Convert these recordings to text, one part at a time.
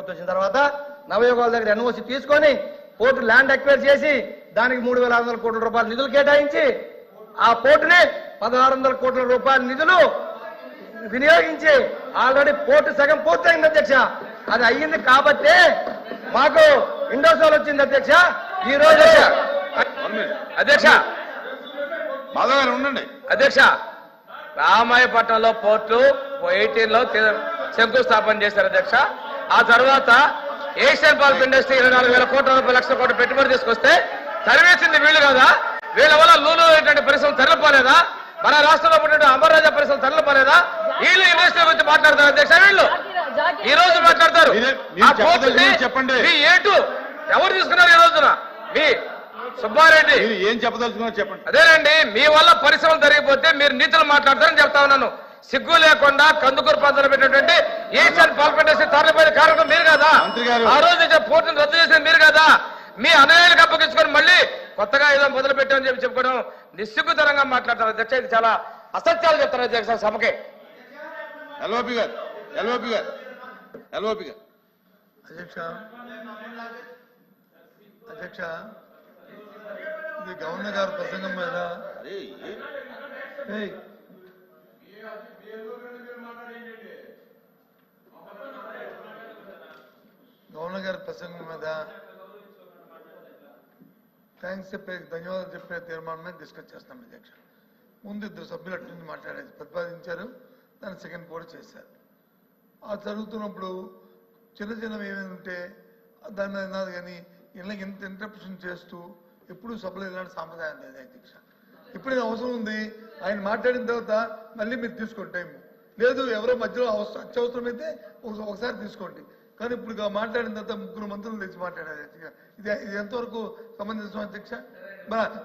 ప్రభుత్వం వచ్చిన తర్వాత నవయుగాల దగ్గర ఎన్ఓసి తీసుకొని పోర్టు ల్యాండ్ అక్వైర్ చేసి దానికి 3,600 కోట్ల రూపాయల నిధులు కేటాయించి ఆ పోర్టుని 1,600 కోట్ల రూపాయల నిధులు వినియోగించి ఆల్రెడీ పోర్టు సగం పూర్తయింది అధ్యక్ష. అది అయ్యింది కాబట్టి మాకు ఇండోసోల్ వచ్చింది అధ్యక్ష. ఈ రోజు అధ్యక్ష మాధవ్ గారు ఉండండి. అధ్యక్ష రామాయపట్నంలో పోర్టు 18లో శంకుస్థాపన చేశారు అధ్యక్ష. ఆ తర్వాత ఏషియన్ పల్ప్ ఇండస్ట్రీ 24,000 కోట్ల రూపాయలు లక్షల కోట్ల పెట్టుబడి తీసుకొస్తే తరివేసింది వీళ్ళు కదా. వీళ్ళ వల్ల లూలు పరిశ్రమ తరలిపోలేదా? మన రాష్ట్రంలో పుట్టిన అమర్రాజా పరిశ్రమ తరలిపోలేదా? వీళ్ళు ఇండస్ట్రీ గురించి మాట్లాడతారు అధ్యక్ష. వీళ్ళు ఈ రోజు మాట్లాడతారు. చెప్పండి ఏటు ఎవరు తీసుకున్నారు ఈ రోజున? మీ సుబ్బారెడ్డి ఏం చెప్పదలుచుకున్నారు చెప్పండి. అదేనండి, మీ వల్ల పరిశ్రమలు జరిగిపోతే మీరు నీతులు మాట్లాడతారని చెప్తా ఉన్నాను. సిగ్గు లేకుండా కందుకూరు ప్రాంతంలో పెట్టినటువంటి ఏషియన్ పల్ప్ ఇండస్ట్రీ తరలిపోయిన కారణం మీరు కదా. ఆ రోజు పోర్టును రద్దు చేసింది మీరు కదా. మీ అన్నయ్యలకు అప్పగించుకొని మళ్ళీ కొత్తగా ఏదో మొదలు పెట్టామని చెప్పి చెప్పుకోవడం నిస్సిగ్గుతరంగా మాట్లాడతారు అధ్యక్ష. ఇది చాలా అసత్యాలు చెప్తారు అధ్యక్ష సభకే. ఎల్ఓపి గారు అధ్యక్ష ఇది గవర్నర్ గారి ప్రసంగం మీద గవర్నర్ గారి ప్రసంగం మీద థ్యాంక్స్ చెప్పే ధన్యవాదాలు చెప్పే తీర్మానం మీద డిస్కస్ చేస్తాం అధ్యక్ష. ముందు 2 సభ్యులు అట్నుంచి మాట్లాడేది ప్రతిపాదించారు, దాన్ని సెకండ్ కూడా చేశారు. ఆ జరుగుతున్నప్పుడు చిన్నవి ఏమైనా ఉంటే దాన్ని అన్నది కానీ ఇళ్ళకి ఇంత ఇంటరప్షన్ చేస్తూ ఎప్పుడు సభలో ఇలాంటి సాంప్రదాయం లేదు అధ్యక్ష. ఇప్పుడు అవసరం ఉంది, ఆయన మాట్లాడిన తర్వాత మళ్ళీ మీరు తీసుకోండి టైం లేదు. ఎవరో మధ్యలో అత్యవసరమైతే ఒకసారి తీసుకోండి. కానీ ఇప్పుడు మాట్లాడిన తర్వాత 3 మంత్రులు తెచ్చి మాట్లాడారు అధ్యక్ష. ఇది ఎంతవరకు సమంజసం అధ్యక్ష?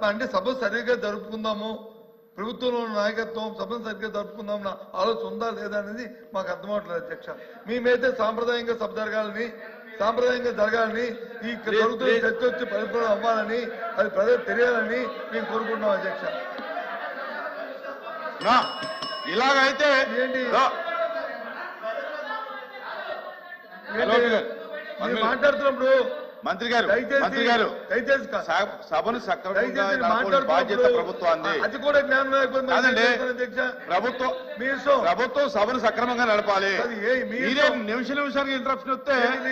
అంటే సభ సరిగ్గా జరుపుకుందాము, ప్రభుత్వంలో నాయకత్వం సభను సరిగ్గా జరుపుకుందాం నా ఆలోచన ఉందా లేదా అనేది మాకు అర్థమవట్లేదు అధ్యక్ష. మేమైతే సాంప్రదాయంగా సభ జరగాలని ఈ జరుగుతున్న చర్చ వచ్చి పరిపూర్ణ అవ్వాలని అది ప్రజలకు తెలియాలని మేము కోరుకుంటున్నాం అధ్యక్ష. ఇలాగైతే ఏంటి మాట్లాడుతున్నప్పుడు మంత్రి గారు దయచేసి సభను సక్రమంగా బాధ్యత ప్రభుత్వాన్ని. అది కూడా జ్ఞానం లేకపోతే ప్రభుత్వం సభను సక్రమంగా నడపాలి. మీరే నిమిషానికి ఇంటరప్షన్ వస్తే